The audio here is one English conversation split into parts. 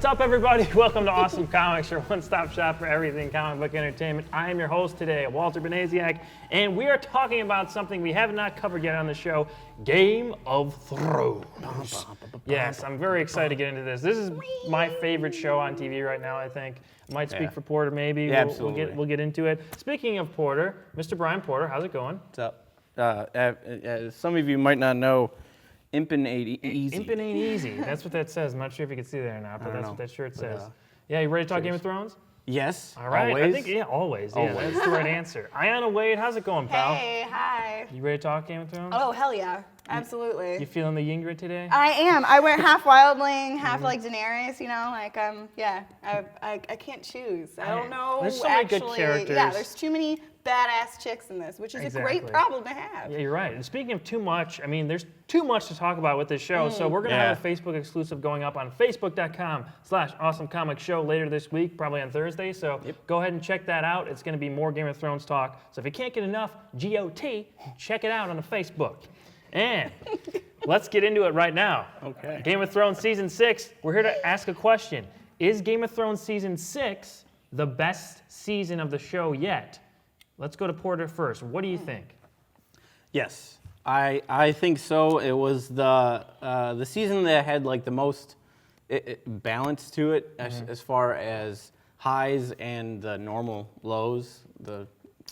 What's up, everybody? Welcome to Awesome Comics, your one-stop shop for everything comic book entertainment. I am your host today, Walter Benaziak, and we are talking about something we have not covered yet on the show, Game of Thrones. Yes, I'm very excited to get into this. This is my favorite show on TV right now, I think. Might speak for Porter, maybe. Yeah, absolutely. We'll get into it. Speaking of Porter, Mr. Brian Porter, how's it going? What's up? Some of you might not know, Impin' ain't easy. Impin' ain't easy. That's what that says. I'm not sure if you can see that or not, but that's what that shirt says. Yeah, you ready to talk Game of Thrones? Yes. All right. Always? I think, always. Yeah, that's the right answer. Ayana Wade, how's it going, pal? Hey, hi. You ready to talk Game of Thrones? Oh, hell yeah. Absolutely. You feeling the Yingrid today? I am. I went half wildling, half like Daenerys, you know, like, I can't choose. I don't know. There's so many good characters. Yeah, there's too many badass chicks in this, which is a great problem to have. Yeah, you're right. And speaking of too much, I mean, there's too much to talk about with this show, so we're going to have a Facebook exclusive going up on facebook.com/awesomecomicshow later this week, probably on Thursday, so go ahead and check that out. It's going to be more Game of Thrones talk, so if you can't get enough GOT, check it out on the Facebook. And let's get into it right now. Okay. Game of Thrones Season 6, we're here to ask a question. Is Game of Thrones Season 6 the best season of the show yet? Let's go to Porter first. What do you think? Yes, I think so. It was the season that had like the most balance to it as far as highs and the normal lows, the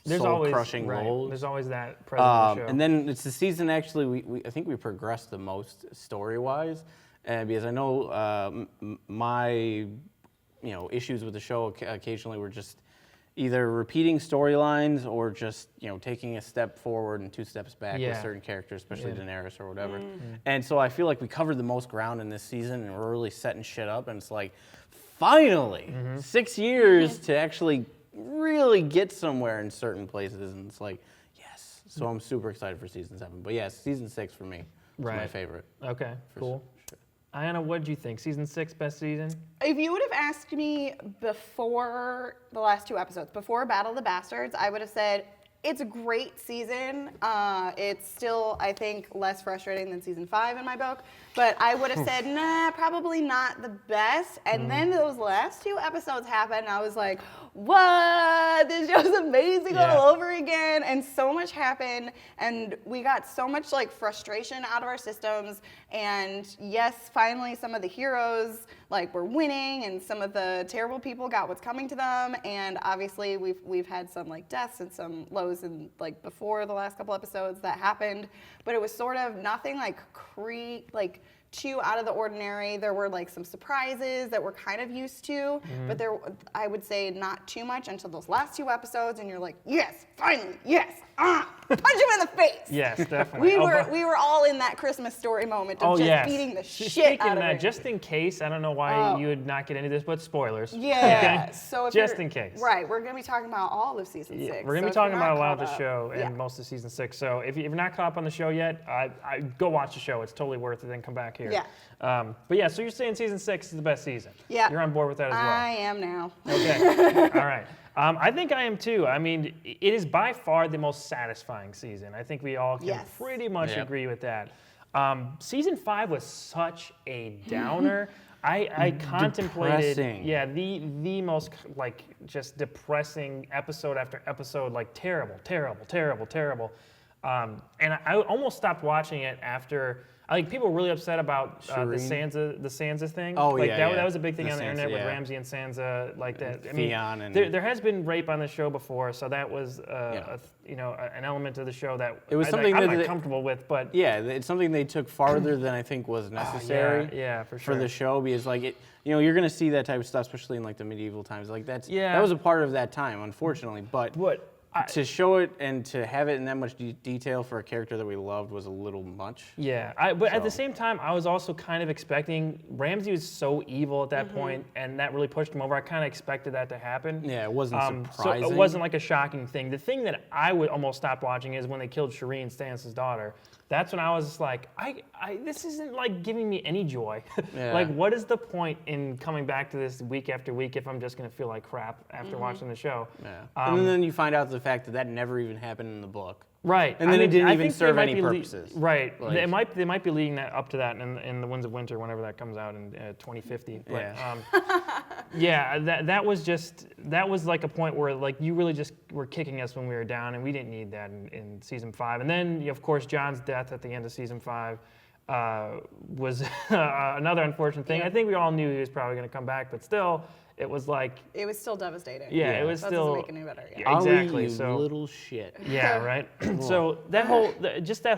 soul-crushing lows. There's always that present in the show. And then it's the season actually I think we progressed the most story-wise, because I know my issues with the show occasionally were just either repeating storylines or just taking a step forward and two steps back with certain characters, especially Daenerys or whatever. And so I feel like we covered the most ground in this season, and we're really setting shit up. And it's like, finally, 6 years to actually really get somewhere in certain places, and it's like, yes. So I'm super excited for season 7. But yes, season 6 for me is my favorite. Okay, cool. Sure. Ayana, what did you think? Season 6, best season? If you would have asked me before the last 2 episodes, before Battle of the Bastards, I would have said it's a great season. It's still, I think, less frustrating than season 5 in my book. But I would have said, nah, probably not the best. And then those last 2 episodes happened, and I was like, what? This show's amazing all over again. And so much happened, and we got so much like frustration out of our systems. And yes, finally some of the heroes were winning, and some of the terrible people got what's coming to them. And obviously we've had some deaths and some lows in before the last couple episodes that happened. But it was sort of nothing too out of the ordinary. There were some surprises that we're kind of used to, but I would say not too much until those last 2 episodes, and you're like, yes, finally, yes, punch him in the face. Yes, definitely. We were all in that Christmas Story moment of just beating the shit out of it. Just in case, I don't know why you would not get into this, but spoilers. Yeah. Okay? So just in case. Right. We're going to be talking about all of season 6. We're going to be talking about a lot of the show and most of season 6. So if you're not caught up on the show yet, I go watch the show. It's totally worth it. Then come back here. Yeah. But yeah, so you're saying season 6 is the best season. Yeah. You're on board with that as well. I am now. Okay. All right. I think I am too. I mean, it is by far the most satisfying season. I think we all can pretty much agree with that. Season 5 was such a downer. I contemplated, the most just depressing episode after episode, terrible. And I almost stopped watching it after. People were really upset about the Sansa thing. Oh, that was a big thing on the Sansa, internet with Ramsay and Sansa, that. I mean, and there has been rape on the show before, so that was an element of the show that it was something I'm not comfortable with. But it's something they took farther than I think was necessary. For sure. For the show, because you're gonna see that type of stuff, especially in the medieval times. That was a part of that time, unfortunately. But to show it and to have it in that much detail for a character that we loved was a little much. Yeah, but at the same time, I was also kind of expecting, Ramsay was so evil at that point, and that really pushed him over. I kind of expected that to happen. Yeah, it wasn't surprising. So it wasn't a shocking thing. The thing that I would almost stop watching is when they killed Shireen, Stannis' daughter. That's when I was just like, this isn't giving me any joy. What is the point in coming back to this week after week if I'm just gonna feel like crap after watching the show? Yeah. And then you find out the fact that never even happened in the book. Right. And then it didn't I even think serve they might any be purposes. Right. Like- They might be leading that up to that in the Winds of Winter whenever that comes out in 2050. But, that was like a point where like you really just were kicking us when we were down, and we didn't need that in season 5. And then of course Jon's death at the end of season 5 was another unfortunate thing. I think we all knew he was probably going to come back, but still. It was like it was still devastating. Yeah, it was that still. Doesn't make it any better. Yeah, exactly. You so little shit. Yeah, right. So that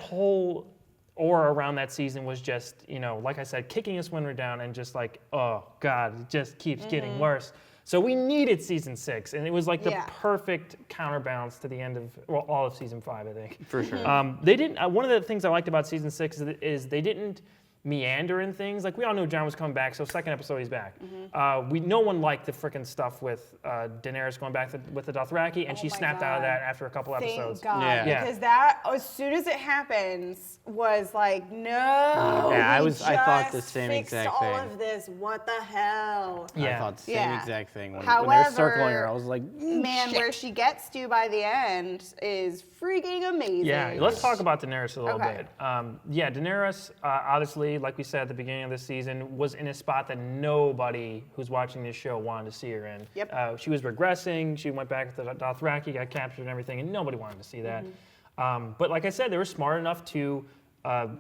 whole aura around that season was just, like I said, kicking us when we're down, and just like, oh God, it just keeps getting worse. So we needed season 6, and it was like the perfect counterbalance to the end of all of season 5, I think. For sure. They didn't. One of the things I liked about season 6 is they didn't meander in things. Like, we all knew Jon was coming back, so second episode he's back. No one liked the freaking stuff with Daenerys going back with the Dothraki, and she snapped out of that after a couple episodes. Thank God, Yeah. because that, as soon as it happens, was like, no. Yeah, I thought the just same fixed exact all thing. of this. What the hell? I thought the same exact thing. When they're circling her, I was like, man, shit. where she gets to by the end is freaking amazing. Yeah, let's talk about Daenerys a little Okay. bit. Daenerys, obviously, like we said at the beginning of the season, was in a spot that nobody who's watching this show wanted to see her in. Yep. She was regressing. She went back to the Dothraki, got captured and everything, and nobody wanted to see that. But like I said, they were smart enough to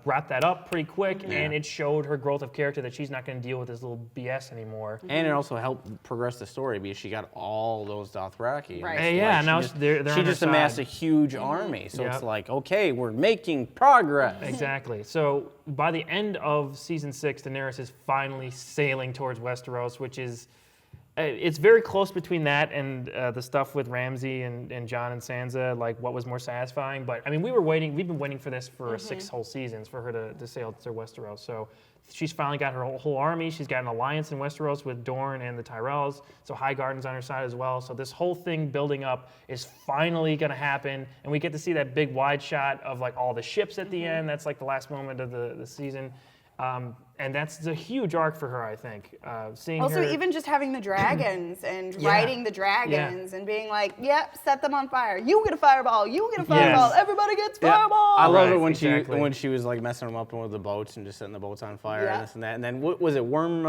wrap that up pretty quick, and it showed her growth of character that she's not going to deal with this little BS anymore. And it also helped progress the story because she got all those Dothraki. Right. Hey, yeah, now they're she on her just amassed a side. huge army. So Yep. it's like, okay, we're making progress. Exactly. So by the end of season 6, Daenerys is finally sailing towards Westeros, which is, it's very close between that and the stuff with Ramsay and Jon and Sansa, like what was more satisfying. But I mean, we've been waiting for this for 6 whole seasons for her to sail to Westeros. So she's finally got her whole army. She's got an alliance in Westeros with Dorne and the Tyrells. So Highgarden's on her side as well. So this whole thing building up is finally going to happen. And we get to see that big wide shot of like all the ships at the end. That's like the last moment of the season. And that's a huge arc for her, I think. Seeing Also, her, even just having the dragons and riding the dragons and being like, yep, set them on fire. You get a fireball. You get a fireball. Everybody gets fireball. I love Right, it when exactly. she was like messing them up with the boats and just setting the boats on fire Yeah. and this and that. And then what was it? Worm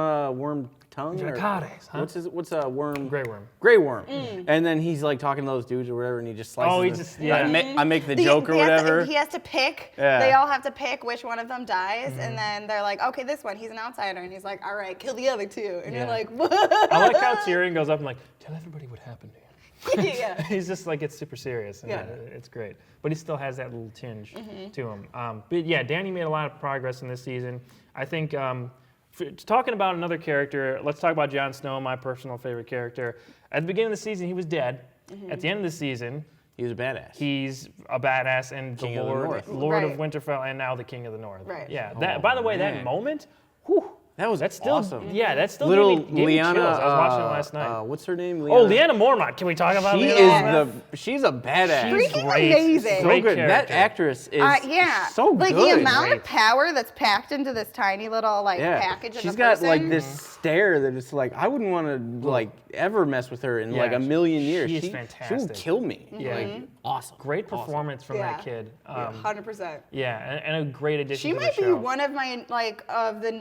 tongue? Or- Dracarys, huh? What's a worm? Grey Worm. Grey Worm. And then he's like talking to those dudes or whatever, and he just slices. Oh, he it. just- yeah. I make the joke or whatever. He has to pick. Yeah. They all have to pick which one of them dies, and then they're like, okay, this one, he's an outsider, and he's like, all right, kill the other two, and you're Yeah. like, what? I like how Tyrion goes up and like, tell everybody what happened to you. Yeah. He's just like, it's super serious. And Yeah. It's great. But he still has that little tinge to him. But yeah, Dany made a lot of progress in this season. I think, talking about another character, let's talk about Jon Snow, my personal favorite character. At the beginning of the season, he was dead. At the end of the season, He was a badass. he's a badass and King the of the Lord, North. Lord of Right. Winterfell, and now the King of the North. Right. Yeah. Oh, That. By the way, that man. moment, whew, That's still awesome. Yeah, that still Little gave me Lyanna. chills. I was watching it last night. What's her name? Oh, Lyanna Mormont. Can we talk about She Lyanna Mormont? she's a badass. She's Freaking great. amazing. so Great good. That character. actress is Yeah. so like good. the amount Great. of power that's packed into this tiny little package of She's a got person. like this stare that it's like I wouldn't want to like ever mess with her in like a million years. she is She will fantastic. kill me. Yeah. Like, awesome. Great performance from that kid. 100%. Yeah, and a great addition She to the might be show. one of my of the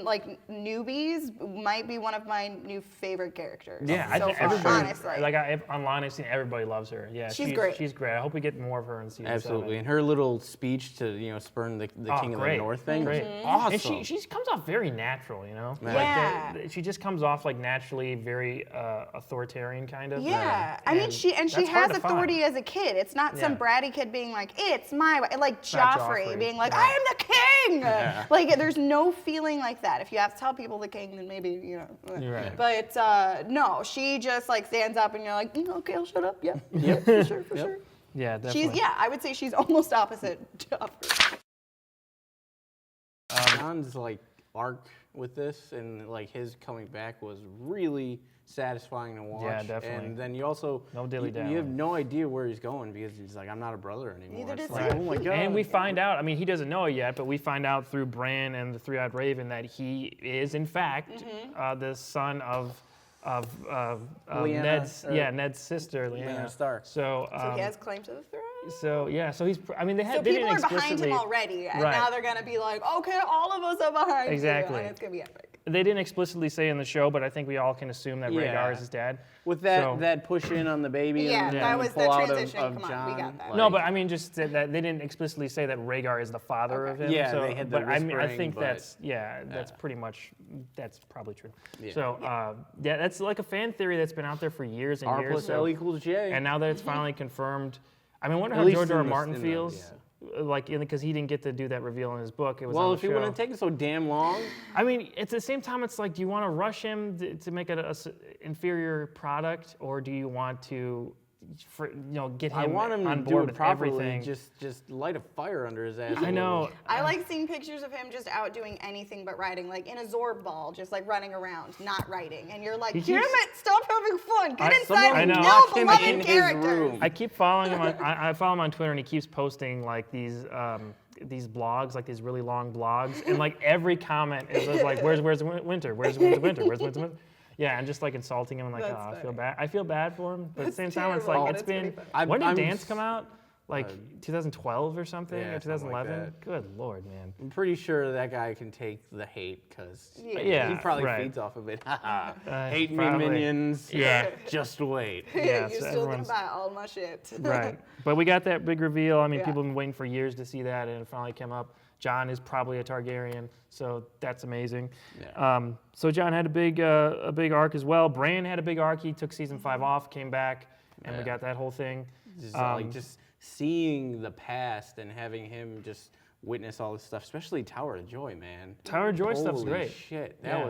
newbies. Might be one of my new favorite characters. Yeah, I so think far, everybody, honestly. online I've seen everybody loves her. Yeah, She's great. She's great. I hope we get more of her in season Absolutely. 7. And her little speech to spurn the King of the great. North thing. Great. Awesome. And she comes off very natural, you know? Yeah. Like she just comes off like naturally very authoritarian kind of. Yeah, I mean, And she that's has hard to find. authority as a kid. It's not some Yeah. bratty kid being like, "It's my way," like not Joffrey Joffrey. being like, Yeah. "I am the king." Like, there's no feeling like that. If you have to tell people the king, then maybe You're right. But no, she just like stands up, and you're like, "Okay, I'll shut up." Yeah, yeah, for sure, for sure. Yeah, definitely. I would say she's almost opposite Joffrey. John's like arc with this and like his coming back was really satisfying to watch. Yeah, definitely. And then you also No you dilly-dallying. have no idea where he's going because he's like, I'm not a brother anymore. Neither It's does like, he. oh my god. And we find out, I mean, he doesn't know it yet, but we find out through Bran and the Three-Eyed Raven that he is, in fact, the son of Ned's sister, Lyanna Stark. So he has claim to the throne. So he's. I mean, they So didn't people are behind explicitly. him already, and Right. now they're gonna be like, okay, all of us are behind Exactly. you, and it's gonna be epic. They didn't explicitly say in the show, but I think we all can assume that Rhaegar is his dad. With that push in on the baby. Yeah, and that was pull the out transition. Of Come on, Jon, we got that. No, but I mean, just that they didn't explicitly say that Rhaegar is the father of him. Yeah, so, they had the but I mean, I whispering, think but- that's pretty much that's probably true. Yeah. So that's like a fan theory that's been out there for years and R years. plus L equals J. And now that it's finally confirmed, I mean, I wonder At how least George R. R. in Martin the- feels. Like, because he didn't get to do that reveal in his book. It was Well, on if the he show. wouldn't have taken so damn long. I mean, at the same time, it's like, do you want to rush him to make it an inferior product, or do you want to, get him I want him on to do board it with properly. everything? Just light a fire under his ass. I know. I like seeing pictures of him just out doing anything but riding, like in a Zorb ball, just like running around, not riding. And you're like, damn it, stop having fun. Get inside I and know. kill Lock him beloved in his characters. room. I keep following him. I follow him on Twitter, and he keeps posting like these blogs, like these really long blogs, and like every comment is just like, "Where's winter? Where's winter? Where's winter?" Yeah, and just like insulting him, and like, That's I feel funny. bad. I feel bad for him, but at the same It's time, it's terrible, like but it's it's pretty been. funny. When did I'm Dance come out? Like 2012 or something, yeah, or something like 2011. that. Good lord, man. I'm pretty sure that guy can take the hate because Yeah. he probably right. feeds off of it. Hate me, probably. minions. Yeah. Just wait. Yeah, You're so still gonna everyone's- buy all my shit. Right. But we got that big reveal. I mean, Yeah. people have been waiting for years to see that, and it finally came up. Jon is probably a Targaryen, so that's amazing. Yeah. So Jon had a big arc as well. Bran had a big arc. He took season 5 off, came back, and we Yeah. got that whole thing. Just seeing the past and having him just witness all this stuff, especially Tower of Joy, man. Tower of Joy stuff's Holy great. shit, Yeah.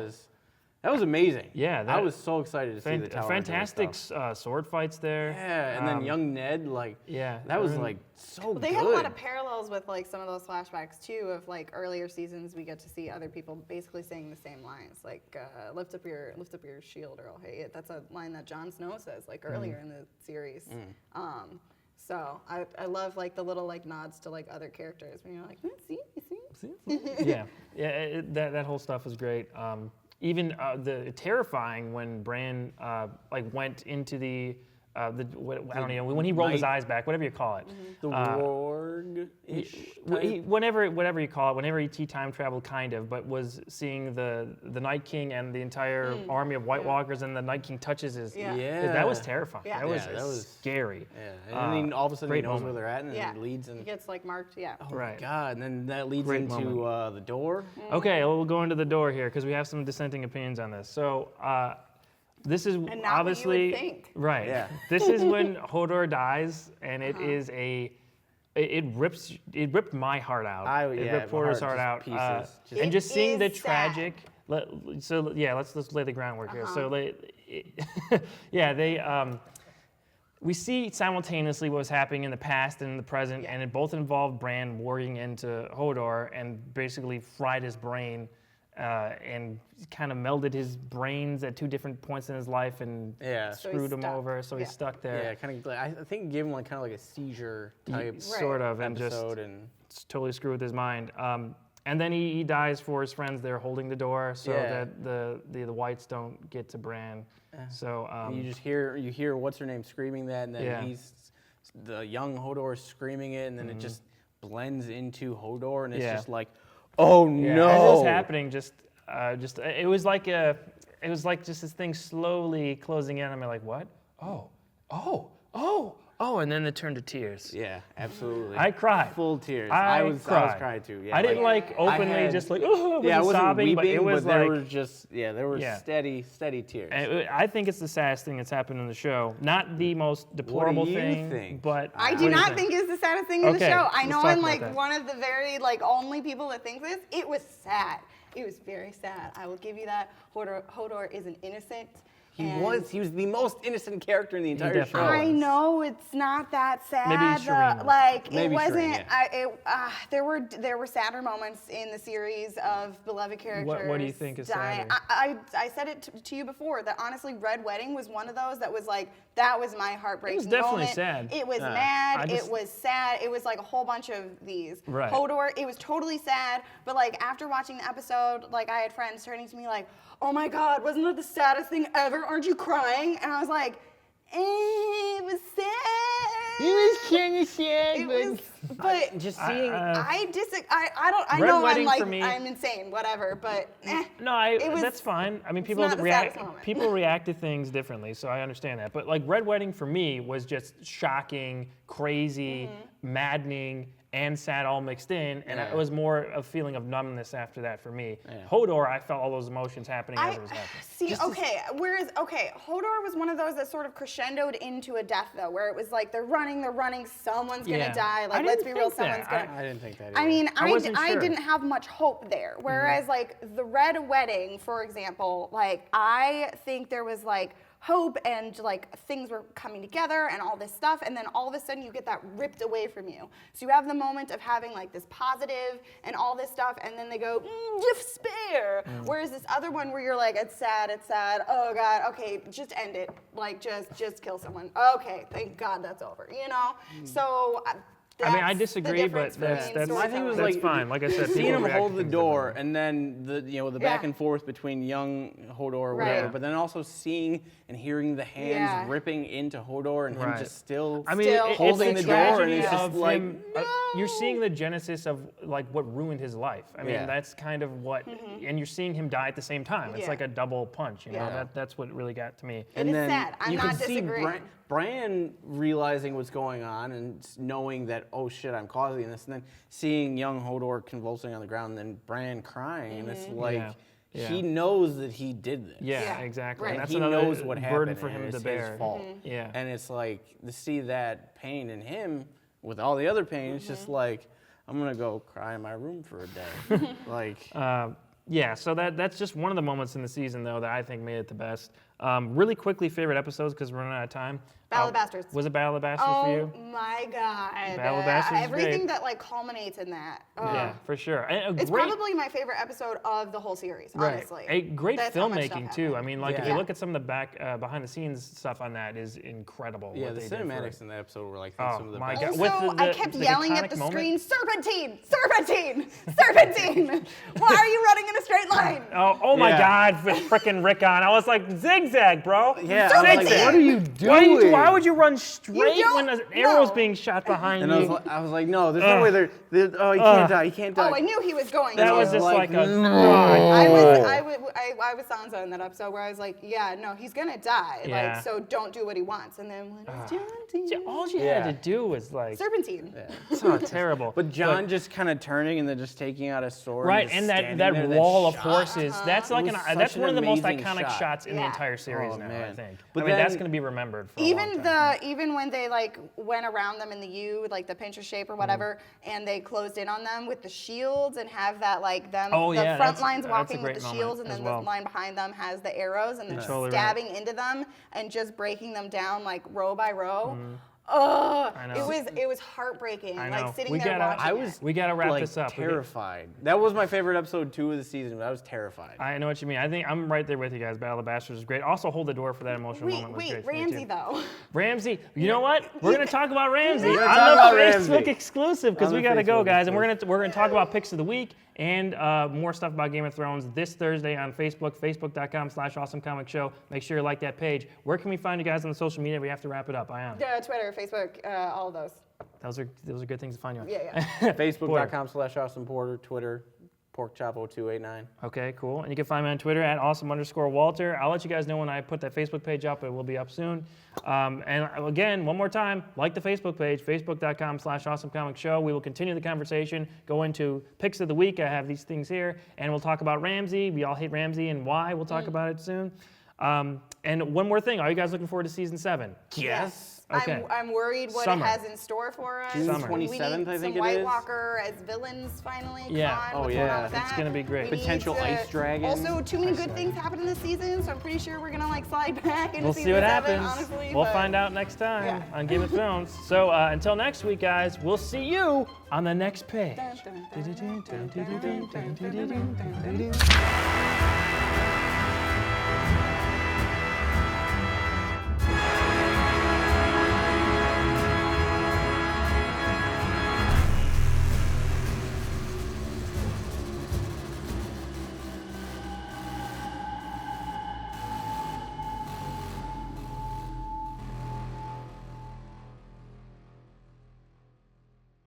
that was amazing. Yeah, I that- was so excited to see the Tower fantastic of Joy stuff. sword fights there. Yeah, and then young Ned, yeah, that was everyone- like so They good. had a lot of parallels with like some of those flashbacks too of like earlier seasons. We get to see other people basically saying the same lines, like lift up your shield or I'll hate it. That's a line that Jon Snow says like earlier in the series. So I love like the little like nods to like other characters when you're like, see. yeah, that whole stuff was great. Even the terrifying when Bran like went into I don't know, when he rolled his eyes back, whatever you call it. The warg-ish Whatever you call it, whenever he time traveled, kind of, but was seeing the Night King and the entire army of White Walkers, and the Night King touches his. Yeah. That was terrifying. Yeah. That was, Yeah, that was- scary. Yeah, and then all of a sudden he great knows moment. where they're at, and then Yeah, it leads he in. gets like marked. Yeah. Oh Right. my god! And then that leads Great into the door. Okay, well, we'll go into the door here because we have some dissenting opinions on this. So this is And not obviously what you would think. right. Yeah. This is when Hodor dies, and it is it ripped my heart out. It ripped my Hodor's heart heart just out. pieces. And It just seeing the is sad. tragic. Let's lay the groundwork here. So we see simultaneously what was happening in the past and in the present, and it both involved Bran warring into Hodor and basically fried his brain and kind of melded his brains at 2 different points in his life and Yeah. So screwed he's him stuck. over. So he's Yeah. stuck there. Yeah, kind of. I think it gave him like kind of like a seizure type Sort of, and just episode, and totally screw with his mind. And then he dies for his friends there holding the door so Yeah. that the whites don't get to Bran. So you just hear what's her name screaming that, and then Yeah. he's the young Hodor screaming it, and then it just blends into Hodor, and it's Yeah. just like, oh yeah, no! as it was happening, it was like just this thing slowly closing in on me. Like what? Oh, and then it turned to tears. Yeah, absolutely. I cried. Full tears. I I was cried. crying too. Yeah, I didn't like openly had- just like oh, Yeah, I wasn't sobbing, weeping, but it was there like. were just there were Yeah. steady tears. And I think it's the saddest thing that's happened in the show. Not the most deplorable you thing, think? but I what do you not think it's the saddest thing in the Okay, show. I let's know talk I'm about like that. one of the very like only people that think this. It was sad. It was very sad. I will give you that. Hodor is an innocent. He was the most innocent character in the entire show. definitely I know it's not that sad. Maybe Shireen was. Like Maybe it wasn't. Shireen, There were sadder moments in the series of beloved characters. What do you think is dying. sadder? I said it to you before that honestly, Red Wedding was one of those that was like that was my heartbreaking It was definitely moment. sad. It was I mad. just- It was sad. It was like a whole bunch of these. Right. Hodor. It was totally sad. But like after watching the episode, like I had friends turning to me like, "Oh my God, wasn't that the saddest thing ever? aren't you crying? And I was like, it was sad. It was kind of sad, It was, but Just seeing. I Red know Wedding I'm for me- I'm insane, whatever, but No, it was- that's fine. I mean, people not the saddest moment. people react to things differently, so I understand that. But like Red Wedding for me was just shocking, crazy, maddening, and sad all mixed in, and it was more a feeling of numbness after that for me. Hodor, I felt all those emotions happening as it was happening. See, Hodor was one of those that sort of crescendoed into a death, though, where it was like they're running, someone's gonna die. Like, let's be real, someone's gonna. I didn't think that either. I mean, wasn't I sure. didn't have much hope there. Whereas, like, the Red Wedding, for example, like, I think there was, like, hope and, like, things were coming together and all this stuff, and then all of a sudden you get that ripped away from you. So you have the moment of having, like, this positive and all this stuff, and then they go, despair. Whereas this other one where you're like, it's sad, oh, God, okay, just end it. Like, just kill someone. Okay, thank God that's over, you know? So... I mean, I disagree, but that's I think it was that's like fine. Like I said, seeing people him react hold to the things door, differently. and then the back and forth between young Hodor or whatever, Right. but then also seeing and hearing the hands ripping into Hodor and him Right. just still. I mean, Still it's holding the the door, and tragedy it's just of like, him, you're seeing the genesis of like what ruined his life. I mean, Yeah. that's kind of what, and you're seeing him die at the same time. It's Yeah. like a double punch. You know, Yeah. that's what really got to me. It is sad. I'm you not can see disagreeing. Bran realizing what's going on and knowing that, oh shit, I'm causing this, and then seeing young Hodor convulsing on the ground, and then Bran crying, and it's like Yeah. he knows that he did this. Yeah, Yeah. exactly. Right. And that's he another knows what happened burden for and him to it's bear. his fault. Yeah. And it's like to see that pain in him with all the other pain, it's just like, I'm gonna go cry in my room for a day. Like Yeah, so that's just one of the moments in the season, though, that I think made it the best. Really quickly, favorite episodes, because we're running out of time. Battle of the Bastards. Was it Battle of the Bastards for you? Oh my God. Battle of the Bastards is Everything great. that like culminates in that. Yeah, for sure. And a It's great, probably my favorite episode of the whole series, honestly. A great That's how much stuff filmmaking, too. happened. I mean, like, if Yeah. you look at some of the behind-the-scenes stuff on that is incredible. yeah, what the they did for cinematics it. in that episode were like Oh, some of the my best. God. Also, With I kept the yelling at iconic the moment. screen, Serpentine! Serpentine! Serpentine! Why are you running in a straight line? Oh my Yeah. God, with frickin' Rickon. I was like, zigzag, bro. Yeah, I was like, Zigzag. what are you doing? Why would you run straight don't when an arrow's know. being shot behind And you? I was like, no, there's no way they're oh, he can't die, he can't die. Oh, I knew he was going That to. was just like a I was Sansa in that episode where I was like, yeah, no, he's gonna die. Yeah. Like, so don't do what he wants. And then when it's Serpentine. all you Yeah. had to do was like, Serpentine. so terrible. But John just kind of turning and then just taking out a sword. Right, just and standing that there, wall of shot. horses. That's like It was that's such one an of the most amazing iconic shot. shots in the Yeah. entire series Oh, now, I man. think. But I mean, that's then- going to be remembered for a long time. Even when they like went around them in the U, like the pincher shape or whatever, and they closed in on them with the shields and have that like them Oh, the yeah, front that's- lines that's a walking with great the shields, moment and as then well. the line behind them has the arrows, and they're Totally right. stabbing into them and just breaking them down like row by row. I know. It was heartbreaking. I know. Like sitting We there gotta- watching I was We got to wrap like this up. terrified. That was my favorite episode 2 of the season, but I was terrified. I know what you mean. I think I'm right there with you guys. Battle of the Bastards is great. Also, Hold the Door for that emotional Wait, moment was great. wait, for me, Ramsey too. though. Ramsey, you know what? We're gonna talk about Ramsey We're gonna on talk the about Facebook Ramsey. exclusive because On we the gotta go, Facebook guys, and we're gonna talk about picks of the week and more stuff about Game of Thrones this Thursday on Facebook, facebook.com/awesomecomicshow. Make sure you like that page. Where can we find you guys on the social media? We have to wrap it up. Ion. Twitter, Facebook, all of those. Those are good things to find you on. Yeah. Facebook.com/AwesomePorter, Twitter, PorkChop0289. Okay, cool. And you can find me on Twitter at @awesome_Walter. I'll let you guys know when I put that Facebook page up. It will be up soon. And again, one more time, like the Facebook page, facebook.com/awesomecomicshow. We will continue the conversation, go into picks of the week. I have these things here, and we'll talk about Ramsey. We all hate Ramsey and why. We'll talk about it soon. And one more thing, are you guys looking forward to season 7? Yes. Okay. I'm worried what Summer. it has in store for us. June Summer. 27th, I think some it White is. Walker as villains finally. Yeah. Come on, Oh, what's going on yeah. with It's that? gonna be great. We need Potential to- ice dragon. Also, too many good things happen in this season, so I'm pretty sure we're gonna like slide back into We'll season see what 7, happens. honestly. We'll but- find out next time Yeah. on Game of Thrones. So until next week, guys, we'll see you on the next page. Dun, dun, dun, dun, dun, dun, dun, dun, dun, dun, dun, dun.